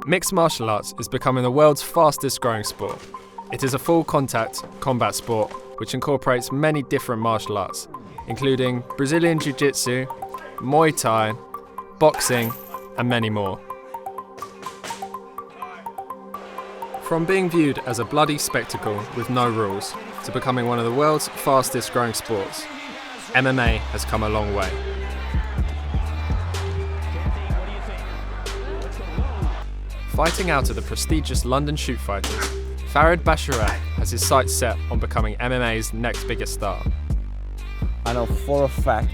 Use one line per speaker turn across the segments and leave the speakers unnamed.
Mixed martial arts is becoming the world's fastest growing sport. It is a full contact combat sport which incorporates many different martial arts, including Brazilian Jiu-Jitsu, Muay Thai, boxing, and many more. From being viewed as a bloody spectacle with no rules to becoming one of the world's fastest growing sports, MMA has come a long way. Fighting out of the prestigious London Shootfighters, Farid Basharat has his sights set on becoming MMA's next biggest star.
I know for a fact,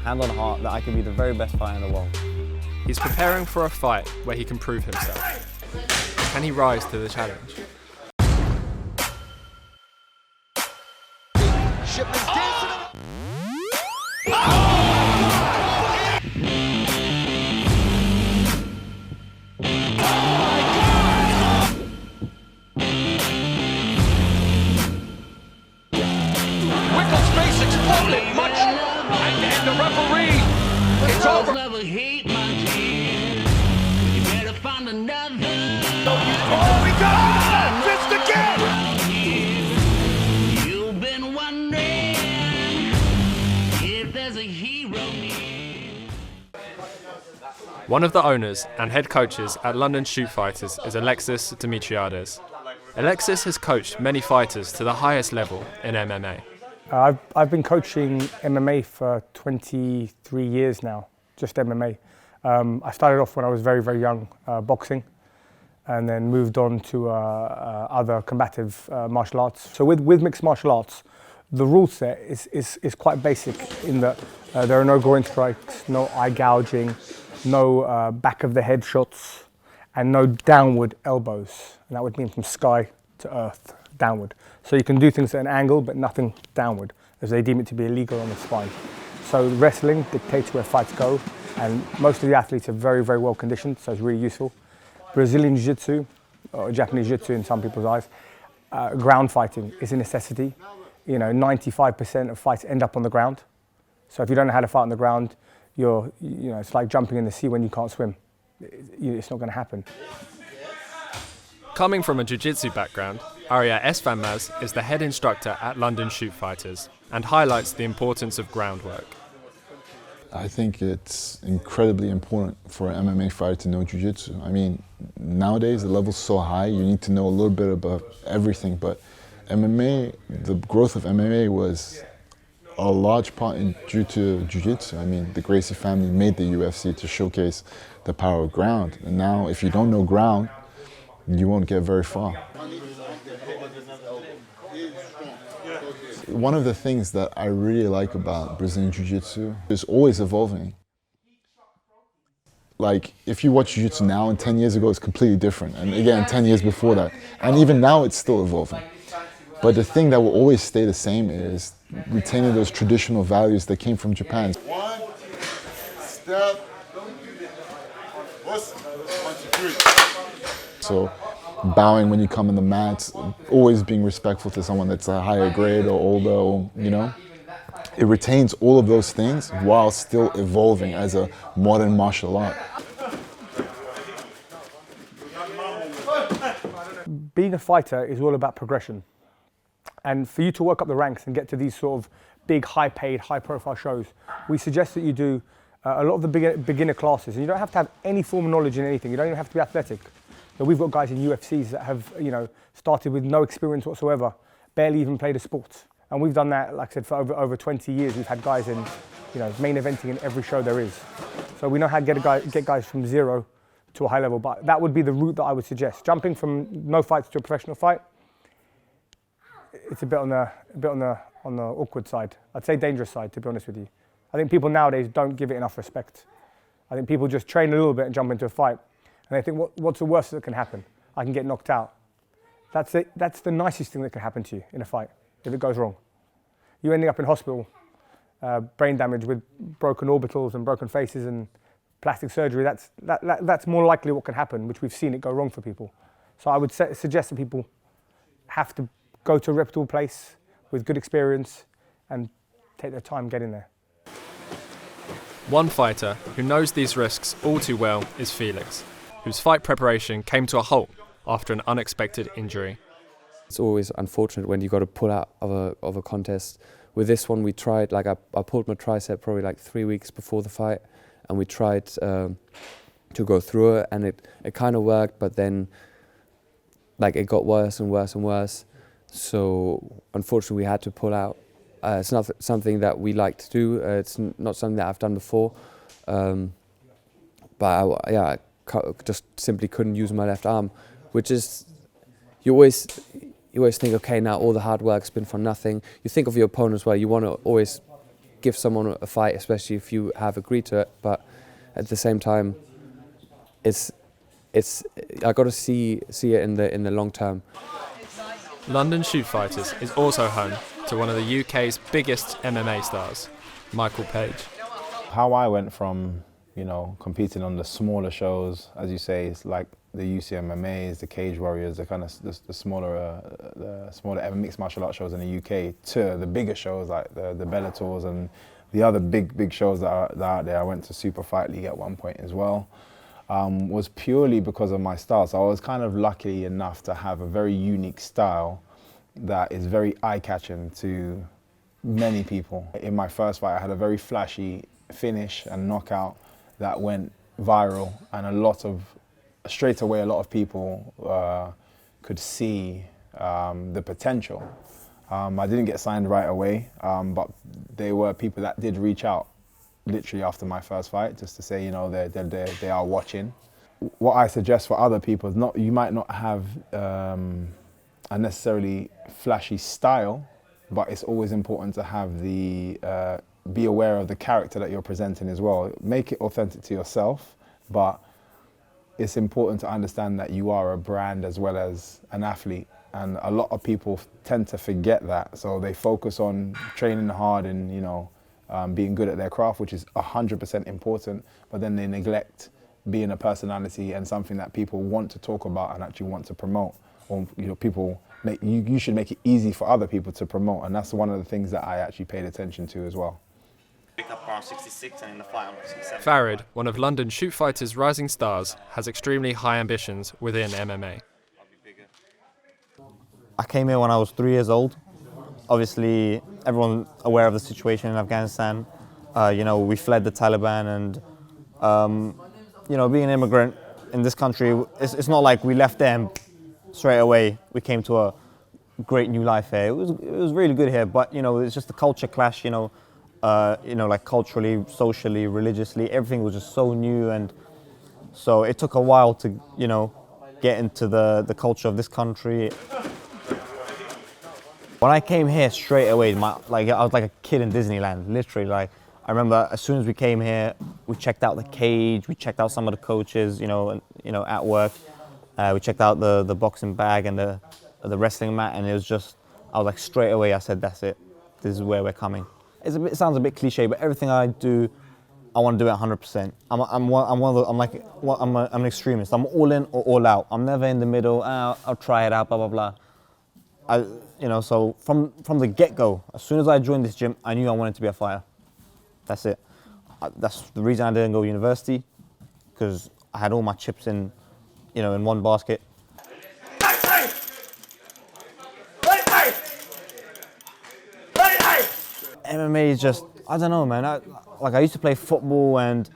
hand on heart, that I can be the very best fighter in the world.
He's preparing for a fight where he can prove himself. Can he rise to the challenge?
And the referee, it's over. Oh, we got fist again. You've been wondering if there's a hero.
One of the owners and head coaches at London Shootfighters is Alexis Dimitriades. Alexis has coached many fighters to the highest level in MMA.
I've been coaching MMA for 23 years now, just MMA. I started off when I was very, very young, boxing, and then moved on to other combative martial arts. So with mixed martial arts, the rule set is quite basic in that there are no groin strikes, no eye gouging, no back of the head shots, and no downward elbows. And that would mean from sky to earth, downward. So you can do things at an angle, but nothing downward, as they deem it to be illegal on the spine. So wrestling dictates where fights go, and most of the athletes are very, very well conditioned, so it's really useful. Brazilian Jiu-Jitsu, or Japanese Jiu-Jitsu in some people's eyes, ground fighting is a necessity. 95% of fights end up on the ground. So if you don't know how to fight on the ground, it's like jumping in the sea when you can't swim. It's not going to happen.
Coming from a jiu-jitsu background, Arya Esfanmaz is the head instructor at London Shootfighters and highlights the importance of groundwork.
I think it's incredibly important for an MMA fighter to know jiu-jitsu. I mean, nowadays the level's so high, you need to know a little bit about everything, but MMA, the growth of MMA was a large part due to jiu-jitsu. I mean, the Gracie family made the UFC to showcase the power of ground, and now if you don't know ground, you won't get very far. One of the things that I really like about Brazilian Jiu-Jitsu is always evolving. Like, if you watch Jiu-Jitsu now and 10 years ago, it's completely different. And again, 10 years before that. And even now, it's still evolving. But the thing that will always stay the same is retaining those traditional values that came from Japan.
One step. One, two, three.
So, bowing when you come in the mats, always being respectful to someone that's a higher grade or older, It retains all of those things while still evolving as a modern martial art.
Being a fighter is all about progression. And for you to work up the ranks and get to these sort of big, high-paid, high-profile shows, we suggest that you do a lot of the beginner classes. And you don't have to have any formal knowledge in anything. You don't even have to be athletic. So we've got guys in UFCs that have, started with no experience whatsoever, barely even played a sport. And we've done that, like I said, for over 20 years. We've had guys in, main eventing in every show there is. So we know how to get guys from zero to a high level. But that would be the route that I would suggest. Jumping from no fights to a professional fight, it's a bit on the awkward side. I'd say dangerous side, to be honest with you. I think people nowadays don't give it enough respect. I think people just train a little bit and jump into a fight. And they think, what's the worst that can happen? I can get knocked out. That's the nicest thing that can happen to you in a fight, if it goes wrong. You ending up in hospital, brain damage with broken orbitals and broken faces and plastic surgery, that's more likely what can happen, which we've seen it go wrong for people. So I would suggest that people have to go to a reputable place with good experience and take their time getting there.
One fighter who knows these risks all too well is Felix, whose fight preparation came to a halt after an unexpected injury.
It's always unfortunate when you got to pull out of a contest. With this one, we tried, like I pulled my tricep probably like 3 weeks before the fight, and we tried to go through it, and it kind of worked, but then like it got worse and worse and worse. So unfortunately, we had to pull out. It's not something that we like to do. It's not something that I've done before. But I just simply couldn't use my left arm, which is, you always think, okay, now all the hard work's been for nothing. You think of your opponent as well. You want to always give someone a fight, especially if you have agreed to it. But at the same time, I got to see it in the long term.
London Shootfighters is also home to one of the UK's biggest MMA stars, Michael Page.
How I went from, competing on the smaller shows, as you say, it's like the UCMMAs, the Cage Warriors, the kind of the smaller mixed martial arts shows in the UK, to the bigger shows like the Bellators and the other big shows that are out there. I went to Super Fight League at one point as well. Was purely because of my style. So I was kind of lucky enough to have a very unique style that is very eye-catching to many people. In my first fight, I had a very flashy finish and knockout that went viral, and straight away a lot of people could see the potential. I didn't get signed right away, but there were people that did reach out literally after my first fight, just to say, they are watching. What I suggest for other people is you might not have a necessarily flashy style, but it's always important to have be aware of the character that you're presenting as well. Make it authentic to yourself, but it's important to understand that you are a brand as well as an athlete. And a lot of people tend to forget that, so they focus on training hard and being good at their craft, which is 100% important, but then they neglect being a personality and something that people want to talk about and actually want to promote. Or you should make it easy for other people to promote, and that's one of the things that I actually paid attention to as well.
Picked up around 66 and in the fight on 67.
Farid, one of London Shootfighters' rising stars, has extremely high ambitions within MMA.
I came here when I was 3 years old. Obviously, everyone's aware of the situation in Afghanistan. We fled the Taliban, and being an immigrant in this country, it's not like we left there and straight away we came to a great new life here. It was really good here, but it's just the culture clash. Like culturally, socially, religiously, everything was just so new, and so it took a while to get into the culture of this country. When I came here straight away, I was like a kid in Disneyland, literally. Like, I remember as soon as we came here, we checked out the cage, we checked out some of the coaches, at work. We checked out the boxing bag and the wrestling mat, and it was just, I was like straight away, I said, that's it. This is where we're coming. It sounds a bit cliche, but everything I do, I want to do it 100%. I'm an extremist. I'm all in or all out. I'm never in the middle. I'll try it out, blah blah blah. So from the get-go, as soon as I joined this gym, I knew I wanted to be a fighter. That's it. That's the reason I didn't go to university, because I had all my chips in one basket. MMA is just, I don't know, man. I used to play football, and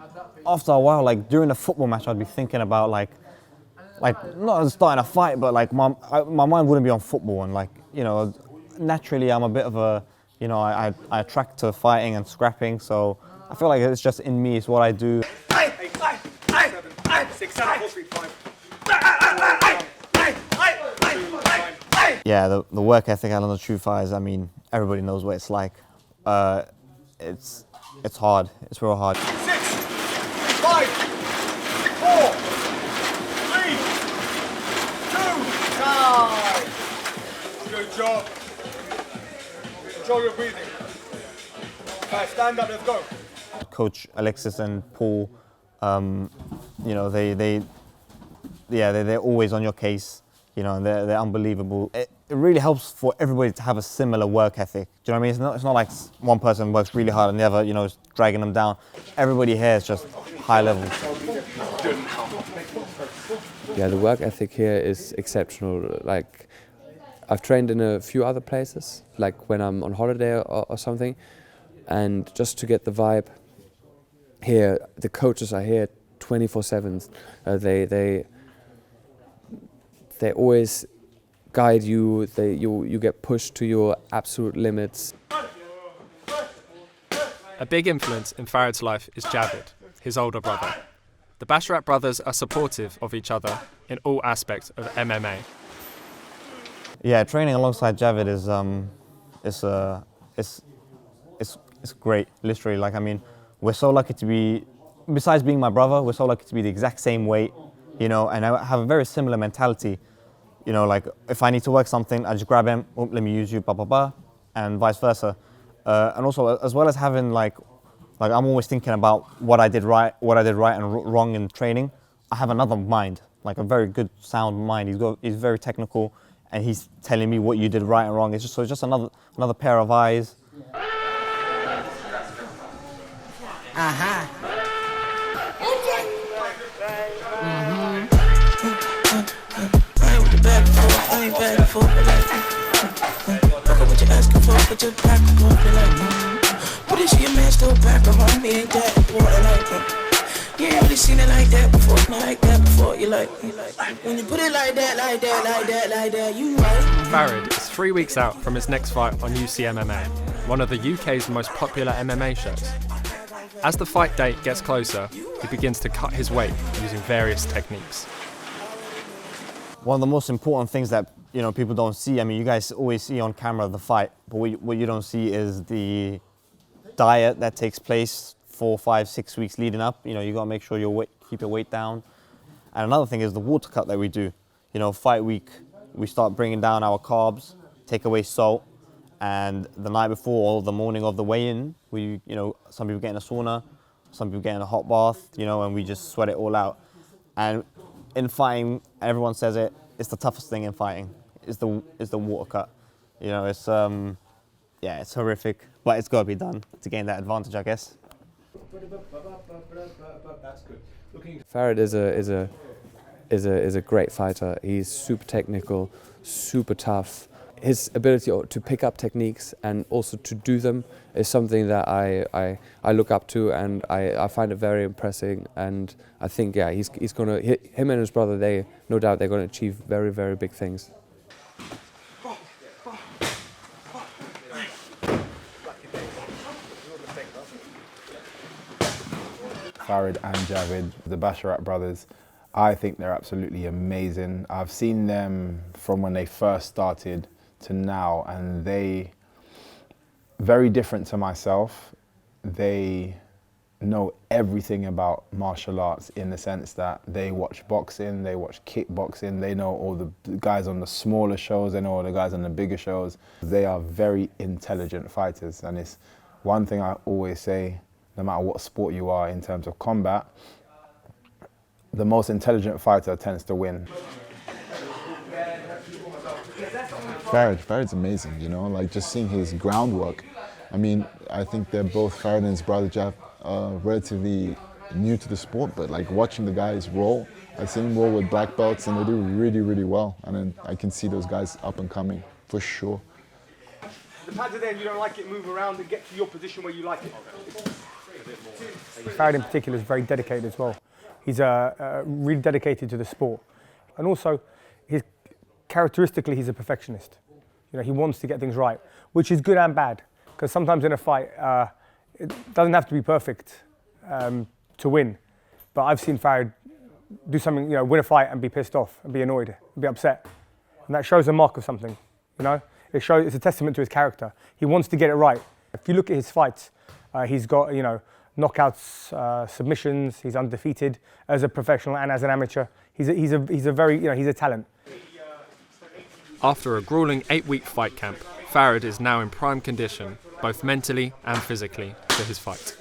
after a while, like during a football match, I'd be thinking about like not starting a fight, but like my mind wouldn't be on football, and naturally I'm a bit of a, I attract to fighting and scrapping, so I feel like it's just in me, it's what I do.
6, 7, 4, 3, 5.
Yeah, the work ethic at London Shootfighters, I mean, everybody knows what it's like. It's hard, it's real hard.
6, 5, 4, 3, 2, time. Good job. Control your breathing. Okay, stand up, let's go.
Coach Alexis and Paul, they're always on your case, and they're unbelievable. It really helps for everybody to have a similar work ethic. Do you know what I mean? It's not like one person works really hard and the other, is dragging them down. Everybody here is just high level.
Yeah, the work ethic here is exceptional. Like, I've trained in a few other places, like when I'm on holiday or something, and just to get the vibe here, the coaches are here 24/7. They always guide you. You get pushed to your absolute limits.
A big influence in Farid's life is Javid, his older brother. The Basharat brothers are supportive of each other in all aspects of MMA.
Yeah, training alongside Javid is great. Literally, like, I mean, we're so lucky to be. Besides being my brother, we're so lucky to be the exact same weight, you know, and I have a very similar mentality. You know, like, if I need to work something, I just grab him, oh, let me use you, blah, blah, blah, and vice versa. And also, as well as having, like I'm always thinking about what I did right and wrong in training, I have another mind, like a very good, sound mind. He's very technical, and he's telling me what you did right and wrong. It's just another pair of eyes.
I ain't back and forth, but like, fuck up what you asking for, but you're back and forth, but like, but is your man still back around me? Ain't that important, like, you ain't really seen it like that before, not like that before. You like, when you put it like that, you right.
Farid is 3 weeks out from his next fight on MMA, one of the UK's most popular MMA shows. As the fight date gets closer, he begins to cut his weight using various techniques.
One of the most important things that, you know, people don't see, I mean, you guys always see on camera the fight, but what you don't see is the diet that takes place 4, 5, 6 weeks leading up. You know, you got to make sure keep your weight down. And another thing is the water cut that we do. You know, fight week, we start bringing down our carbs, take away salt, and the night before or the morning of the weigh-in, you know, some people get in a sauna, some people get in a hot bath, you know, and we just sweat it all out. And in fighting, everyone says it's the toughest thing in fighting, is the water cut. You know, it's yeah, it's horrific, but it's got to be done to gain that advantage, I guess.
Farid is a great fighter. He's super technical, super tough. His ability to pick up techniques and also to do them is something that I look up to, and I find it very impressive. And I think, yeah, he's gonna, him and his brother, no doubt they're gonna achieve very, very big things.
Farid and Javid, the Basharat brothers, I think they're absolutely amazing. I've seen them from when they first started to now, and they, very different to myself. They know everything about martial arts in the sense that they watch boxing, they watch kickboxing, they know all the guys on the smaller shows, they know all the guys on the bigger shows. They are very intelligent fighters, and it's one thing I always say, no matter what sport you are in terms of combat, the most intelligent fighter tends to win.
Farid's amazing, you know, like just seeing his groundwork. I mean, I think they're both, Farid and his brother Jav, relatively new to the sport, but like watching the guys roll, I've seen them roll with black belts and they do really, really well. And then I can see those guys up and coming, for sure.
The pads are there and you don't like it, move around and get to your position where you like it. Farid in particular is very dedicated as well. He's really dedicated to the sport. And also, characteristically, he's a perfectionist. You know, he wants to get things right, which is good and bad. Because sometimes in a fight, it doesn't have to be perfect to win. But I've seen Farid do something, you know, win a fight and be pissed off and be annoyed and be upset. And that shows a mark of something, you know? It's a testament to his character. He wants to get it right. If you look at his fights, he's got, you know, knockouts, submissions, he's undefeated as a professional and as an amateur. He's a very, you know, he's a talent.
After a gruelling 8-week fight camp, Farid is now in prime condition, both mentally and physically, for his fight.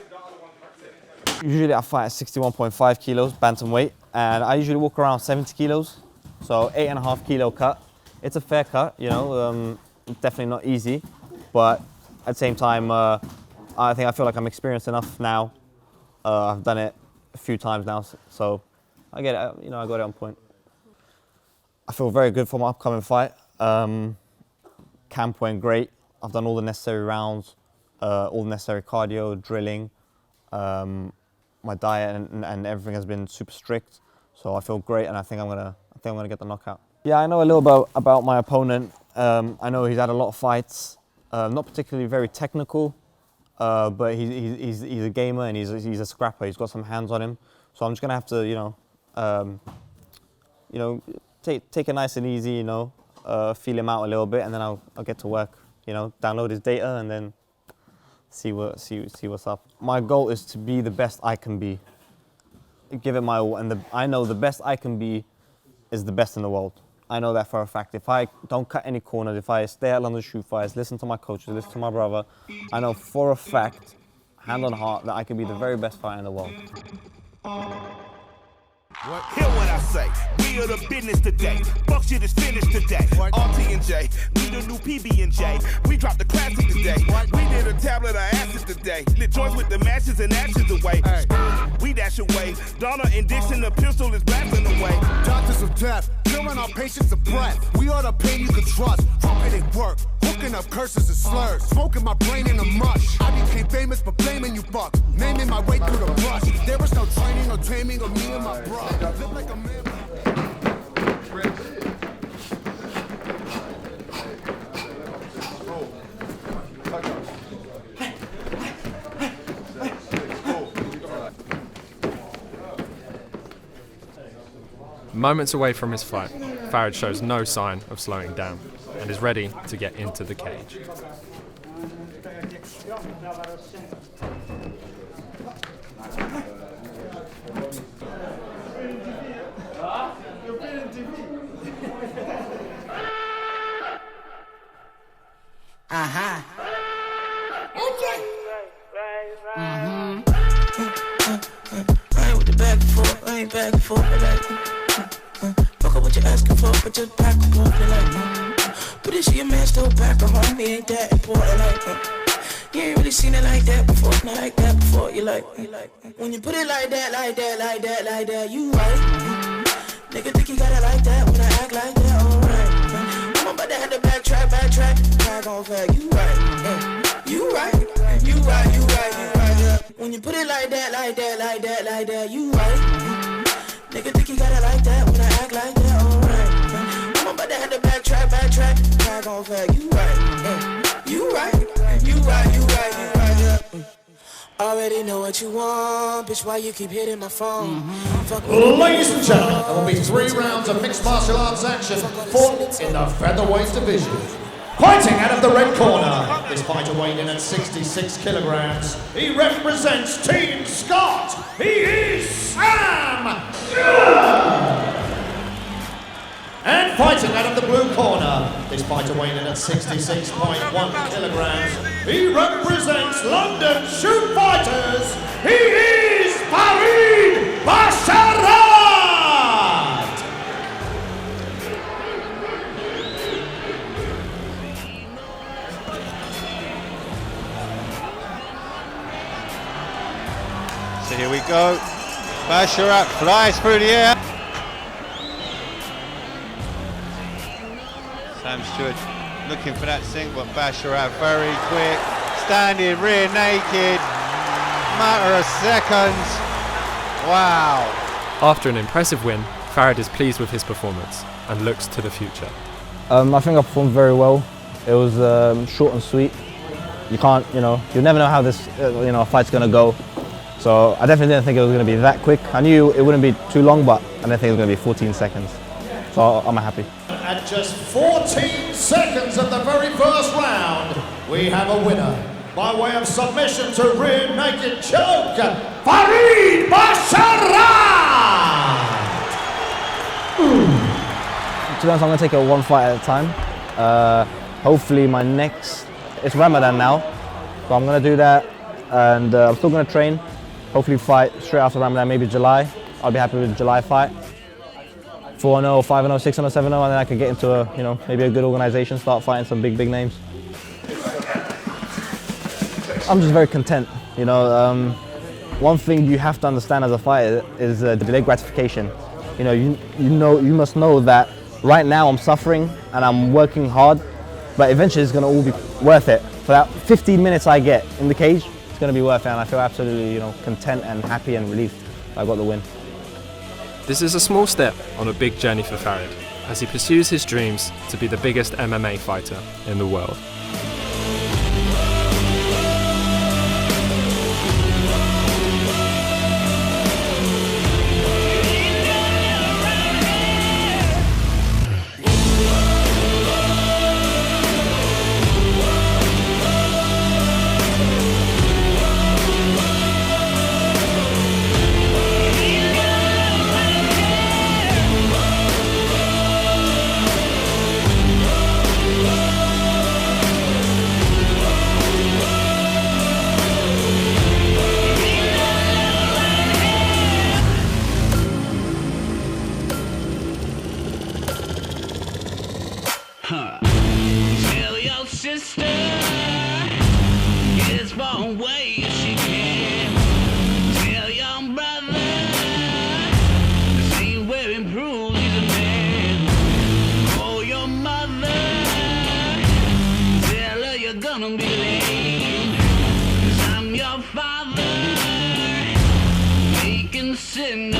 Usually I fight at 61.5 kilos, bantamweight, and I usually walk around 70 kilos, so 8.5 kilo cut. It's a fair cut, you know, definitely not easy, but at the same time, I feel like I'm experienced enough now. I've done it a few times now, so I get it. You know, I got it on point. I feel very good for my upcoming fight. Camp went great. I've done all the necessary rounds, all the necessary cardio, drilling. My diet and everything has been super strict, so I feel great, and I think I'm gonna get the knockout. Yeah, I know a little bit about my opponent. I know he's had a lot of fights, not particularly very technical, but he's a gamer and he's a scrapper. He's got some hands on him, so I'm just gonna have to, take it nice and easy, feel him out a little bit, and then I'll get to work. Download his data and then see what's up. My goal is to be the best I can be. Give it my all, and I know the best I can be is the best in the world. I know that for a fact. If I don't cut any corners, if I stay at London Shootfighters, listen to my coaches, listen to my brother, I know for a fact, hand on heart, that I can be the very best fighter in the world.
Hear what I say, we are the business today. Fuck shit is finished today. RT&J, we the new PB&J. We dropped the classic today. We did a tablet of acid today. Lit joints with the matches and actions away. We dash away. Donna and Dixon, the pistol is blasting away.
Doctors of death, killing our patients of breath. We are the pain you can trust. Trumpet it work, hooking up curses and slurs. Smoking my brain in a mush. I became famous for blaming you fucks. Naming my way through the brush. There was no training or taming of me and my bro. Live like a man.
Moments away from his fight, Farid shows no sign of slowing down and is ready to get into the cage.
I ain't with the back and forth, I ain't back and forth, fuck up what you're asking for, but just back and forth, but is your man still back at home? He ain't that important, you ain't really seen it like that before, not like that before, you like, when you put it like that, you right, nigga think you got it like that, when I act like that, alright, I'm about to have to backtrack, back on fact, you right, you right, yeah. When you put it like that, you right, nigga think you got it like that, when I act like that, alright, I'm about to have to backtrack, back on fact, you right, you right, yeah. Already know what you want, bitch, why you keep hitting my phone?
Ladies and gentlemen, there will be 3 rounds of mixed martial arts action fought in the featherweight division. Fighting out of the red corner, this fighter weighed in at 66 kilograms. He represents Team Scott. He is Sam. And fighting out of the blue corner, this fighter weighed in at 66.1 kilograms. He represents London Shootfighters. He is Farid Basharat.
So here we go. Basharat flies through the air. Sam Stewart looking for that sink, but Basharat very quick. Standing rear naked. Matter of seconds. Wow.
After an impressive win, Farid is pleased with his performance and looks to the future.
I think I performed very well. It was short and sweet. You can't, you never know how this, a fight's gonna go. So I definitely didn't think it was going to be that quick. I knew it wouldn't be too long, but I didn't think it was going to be 14 seconds. So I'm happy.
At just 14 seconds of the very first round, we have a winner. By way of submission to rear naked choke, Farid Basharat!
To be honest, I'm going to take it one fight at a time. Hopefully my next, it's Ramadan now, so I'm going to do that, and I'm still going to train. Hopefully fight straight after Ramadan, maybe July. I'll be happy with the July fight. 4-0, 5-0, 6-0, 7-0, and then I can get into maybe a good organization, start fighting some big names. I'm just very content. You know, one thing you have to understand as a fighter is delayed gratification. You know, you must know that right now I'm suffering and I'm working hard, but eventually it's going to all be worth it. For that 15 minutes I get in the cage, it's going to be worth it, and I feel absolutely, you know, content and happy and relieved I got the win.
This is a small step on a big journey for Farid as he pursues his dreams to be the biggest MMA fighter in the world.
Tell your sister, get as far away as she can. Tell your brother, this ain't where it proves he's a man. Call your mother, tell her you're gonna be late. 'Cause I'm your father, making sin.